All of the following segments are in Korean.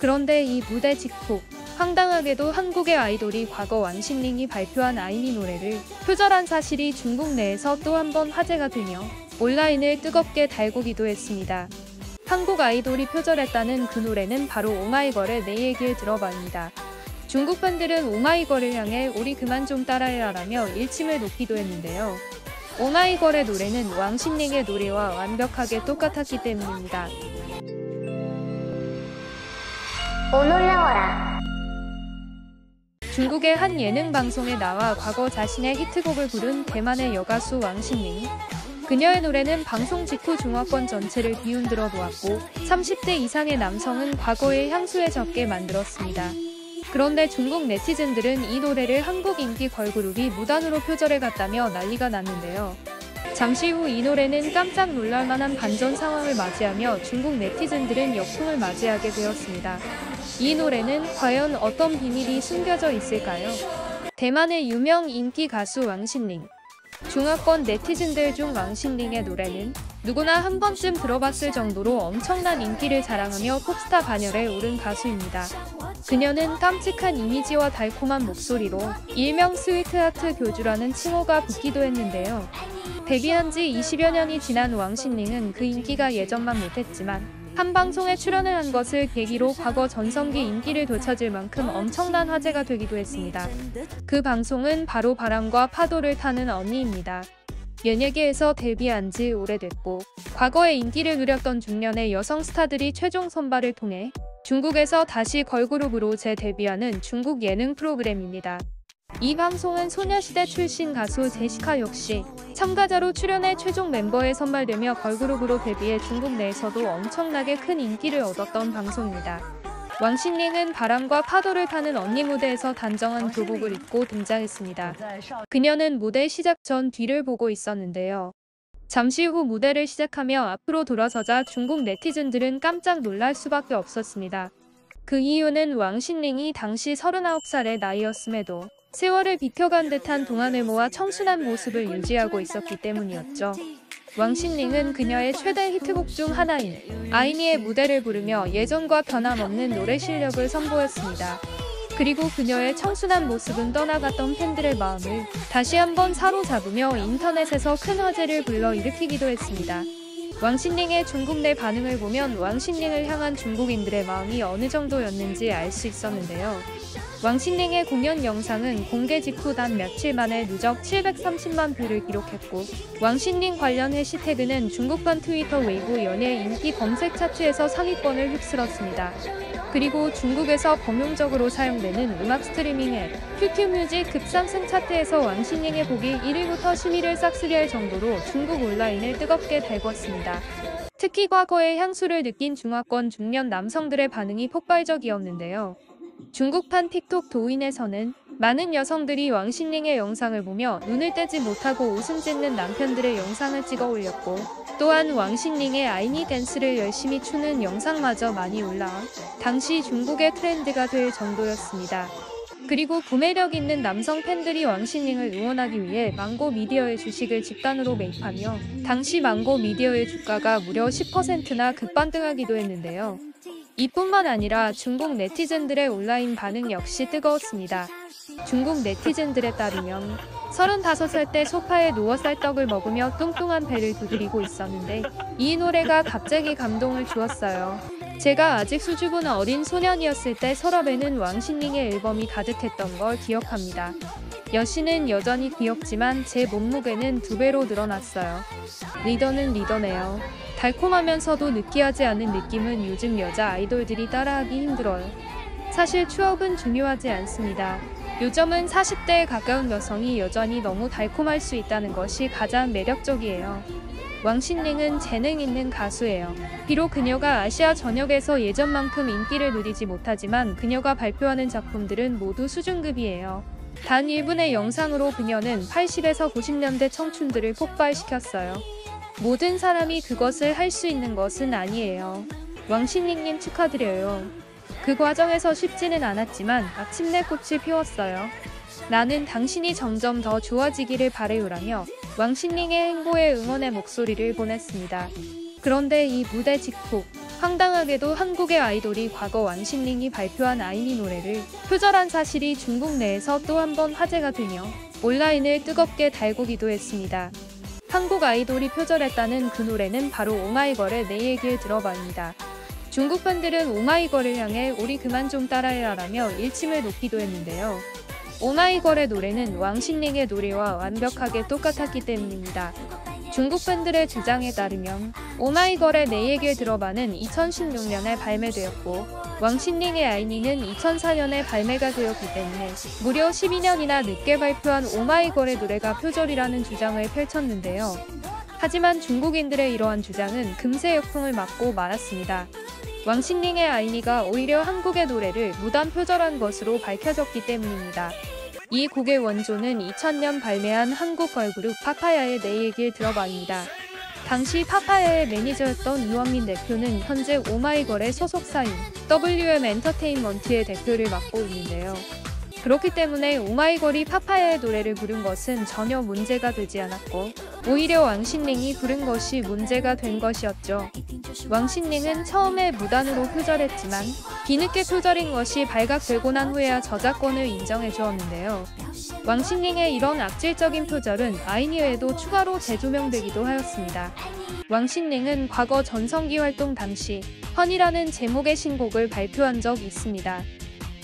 그런데 이 무대 직후 황당하게도 한국의 아이돌이 과거 왕신링이 발표한 아이니 노래를 표절한 사실이 중국 내에서 또 한 번 화제가 되며 온라인을 뜨겁게 달구기도 했습니다. 한국 아이돌이 표절했다는 그 노래는 바로 오마이걸의 내 얘기를 들어봐입니다. 중국 팬들은 오마이걸을 향해 우리 그만 좀 따라해라라며 일침을 놓기도 했는데요. 오마이걸의 노래는 왕신링의 노래와 완벽하게 똑같았기 때문입니다. 올라와라. 중국의 한 예능 방송에 나와 과거 자신의 히트곡을 부른 대만의 여가수 왕신링. 그녀의 노래는 방송 직후 중화권 전체를 뒤흔들어 놓았고 30대 이상의 남성은 과거의 향수에 젖게 만들었습니다. 그런데 중국 네티즌들은 이 노래를 한국 인기 걸그룹이 무단으로 표절해갔다며 난리가 났는데요. 잠시 후 이 노래는 깜짝 놀랄만한 반전 상황을 맞이하며 중국 네티즌들은 역풍을 맞이하게 되었습니다. 이 노래는 과연 어떤 비밀이 숨겨져 있을까요? 대만의 유명 인기 가수 왕신링. 중화권 네티즌들 중 왕신링의 노래는 누구나 한 번쯤 들어봤을 정도로 엄청난 인기를 자랑하며 pop스타 반열에 오른 가수입니다. 그녀는 깜찍한 이미지와 달콤한 목소리로 일명 스위트하트 교주라는 칭호가 붙기도 했는데요. 데뷔한 지 20여 년이 지난 왕신링은 그 인기가 예전만 못했지만 한 방송에 출연을 한 것을 계기로 과거 전성기 인기를 되찾을 만큼 엄청난 화제가 되기도 했습니다. 그 방송은 바로 바람과 파도를 타는 언니입니다. 연예계에서 데뷔한 지 오래됐고 과거에 인기를 누렸던 중년의 여성 스타들이 최종 선발을 통해 중국에서 다시 걸그룹으로 재데뷔하는 중국 예능 프로그램입니다. 이 방송은 소녀시대 출신 가수 제시카 역시 참가자로 출연해 최종 멤버에 선발되며 걸그룹으로 데뷔해 중국 내에서도 엄청나게 큰 인기를 얻었던 방송입니다. 왕신링은 바람과 파도를 타는 언니 무대에서 단정한 교복을 입고 등장했습니다. 그녀는 무대 시작 전 뒤를 보고 있었는데요. 잠시 후 무대를 시작하며 앞으로 돌아서자 중국 네티즌들은 깜짝 놀랄 수밖에 없었습니다. 그 이유는 왕신링이 당시 39살의 나이였음에도 세월을 비켜간 듯한 동안 외모와 청순한 모습을 유지하고 있었기 때문이었죠. 왕신링은 그녀의 최대 히트곡 중 하나인 아이니의 무대를 부르며 예전과 변함없는 노래 실력을 선보였습니다. 그리고 그녀의 청순한 모습은 떠나갔던 팬들의 마음을 다시 한번 사로잡으며 인터넷에서 큰 화제를 불러일으키기도 했습니다. 왕신링의 중국 내 반응을 보면 왕신링을 향한 중국인들의 마음이 어느 정도였는지 알 수 있었는데요. 왕신링의 공연 영상은 공개 직후 단 며칠 만에 누적 730만 뷰를 기록했고 왕신링 관련 해시태그는 중국판 트위터 웨이보 연예 인기 검색 차트에서 상위권을 휩쓸었습니다. 그리고 중국에서 범용적으로 사용되는 음악 스트리밍 앱 큐큐뮤직 급상승 차트에서 왕신링의 곡이 1위부터 10위를 싹쓸이할 정도로 중국 온라인을 뜨겁게 달궜습니다. 특히 과거의 향수를 느낀 중화권 중년 남성들의 반응이 폭발적이었는데요. 중국판 틱톡 도인에서는 많은 여성들이 왕신링의 영상을 보며 눈을 떼지 못하고 웃음 짓는 남편들의 영상을 찍어 올렸고 또한 왕신링의 아이니 댄스를 열심히 추는 영상마저 많이 올라와 당시 중국의 트렌드가 될 정도였습니다. 그리고 구매력 있는 남성 팬들이 왕신링을 응원하기 위해 망고 미디어의 주식을 집단으로 매입하며 당시 망고 미디어의 주가가 무려 10%나 급반등하기도 했는데요. 이뿐만 아니라 중국 네티즌들의 온라인 반응 역시 뜨거웠습니다. 중국 네티즌들에 따르면 35살 때 소파에 누워 쌀떡을 먹으며 뚱뚱한 배를 두드리고 있었는데 이 노래가 갑자기 감동을 주었어요. 제가 아직 수줍은 어린 소년이었을 때 서랍에는 왕신링의 앨범이 가득했던 걸 기억합니다. 여신은 여전히 귀엽지만 제 몸무게는 2배로 늘어났어요. 리더는 리더네요. 달콤하면서도 느끼하지 않은 느낌은 요즘 여자 아이돌들이 따라하기 힘들어요. 사실 추억은 중요하지 않습니다. 요즘은 40대에 가까운 여성이 여전히 너무 달콤할 수 있다는 것이 가장 매력적이에요. 왕신링은 재능 있는 가수예요. 비록 그녀가 아시아 전역에서 예전만큼 인기를 누리지 못하지만 그녀가 발표하는 작품들은 모두 수준급이에요. 단 1분의 영상으로 그녀는 80에서 90년대 청춘들을 폭발시켰어요. 모든 사람이 그것을 할 수 있는 것은 아니에요. 왕신링님 축하드려요. 그 과정에서 쉽지는 않았지만 마침내 꽃이 피웠어요. 나는 당신이 점점 더 좋아지기를 바래요라며 왕신링의 행보에 응원의 목소리를 보냈습니다. 그런데 이 무대 직후 황당하게도 한국의 아이돌이 과거 왕신링이 발표한 아이니 노래를 표절한 사실이 중국 내에서 또 한 번 화제가 되며 온라인을 뜨겁게 달구기도 했습니다. 한국 아이돌이 표절했다는 그 노래는 바로 오마이걸의 내 얘기를 들어봐입니다. 중국 팬들은 오마이걸을 향해 우리 그만 좀 따라해라 라며 일침을 놓기도 했는데요. 오마이걸의 노래는 왕신링의 노래와 완벽하게 똑같았기 때문입니다. 중국 팬들의 주장에 따르면 오마이걸의 내 얘기를 들어봐는 2016년에 발매되었고 왕신링의 아이니는 2004년에 발매가 되었기 때문에 무려 12년이나 늦게 발표한 오마이걸의 노래가 표절이라는 주장을 펼쳤는데요. 하지만 중국인들의 이러한 주장은 금세 역풍을 맞고 말았습니다. 왕신링의 아이니가 오히려 한국의 노래를 무단 표절한 것으로 밝혀졌기 때문입니다. 이 곡의 원조는 2000년 발매한 한국 걸그룹 파파야의 내 얘기를 들어봐입니다. 당시 파파야의 매니저였던 이원민 대표는 현재 오마이걸의 소속사인 WM 엔터테인먼트의 대표를 맡고 있는데요. 그렇기 때문에 오마이걸이 파파야의 노래를 부른 것은 전혀 문제가 되지 않았고 오히려 왕신링이 부른 것이 문제가 된 것이었죠. 왕신링은 처음에 무단으로 표절했지만 뒤늦게 표절인 것이 발각되고 난 후에야 저작권을 인정해 주었는데요. 왕신링의 이런 악질적인 표절은 아이니 외에도 추가로 재조명되기도 하였습니다. 왕신링은 과거 전성기 활동 당시 헌이라는 제목의 신곡을 발표한 적이 있습니다.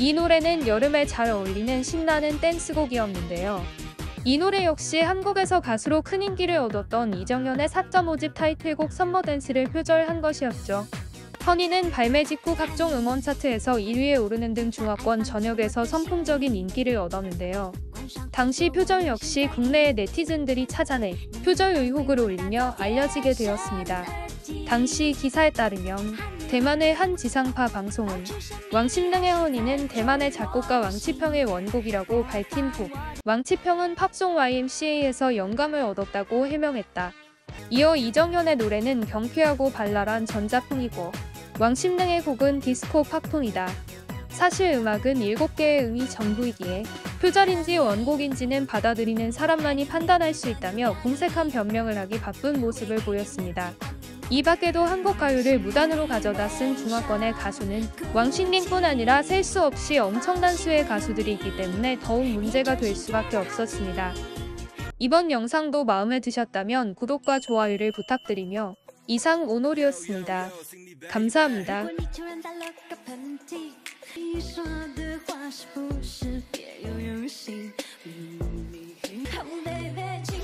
이 노래는 여름에 잘 어울리는 신나는 댄스곡이었는데요. 이 노래 역시 한국에서 가수로 큰 인기를 얻었던 이정현의 4.5집 타이틀곡 썸머댄스를 표절한 것이었죠. 헌이는 발매 직후 각종 음원 차트에서 1위에 오르는 등 중화권 전역에서 선풍적인 인기를 얻었는데요. 당시 표절 역시 국내의 네티즌들이 찾아내 표절 의혹을 올리며 알려지게 되었습니다. 당시 기사에 따르면 대만의 한 지상파 방송은 왕신링의 헌이는 대만의 작곡가 왕치평의 원곡이라고 밝힌 후 왕치평은 팝송 YMCA에서 영감을 얻었다고 해명했다. 이어 이정현의 노래는 경쾌하고 발랄한 전자풍이고 왕신링의 곡은 디스코 팝풍이다. 사실 음악은 7개의 음이 전부이기에 표절인지 원곡인지는 받아들이는 사람만이 판단할 수 있다며 공색한 변명을 하기 바쁜 모습을 보였습니다. 이 밖에도 한국 가요를 무단으로 가져다 쓴 중화권의 가수는 왕신링뿐 아니라 셀 수 없이 엄청난 수의 가수들이 있기 때문에 더욱 문제가 될 수밖에 없었습니다. 이번 영상도 마음에 드셨다면 구독과 좋아요를 부탁드리며 이상 오노리였습니다. 감사합니다. 你说的话是不是别有用心？Oh baby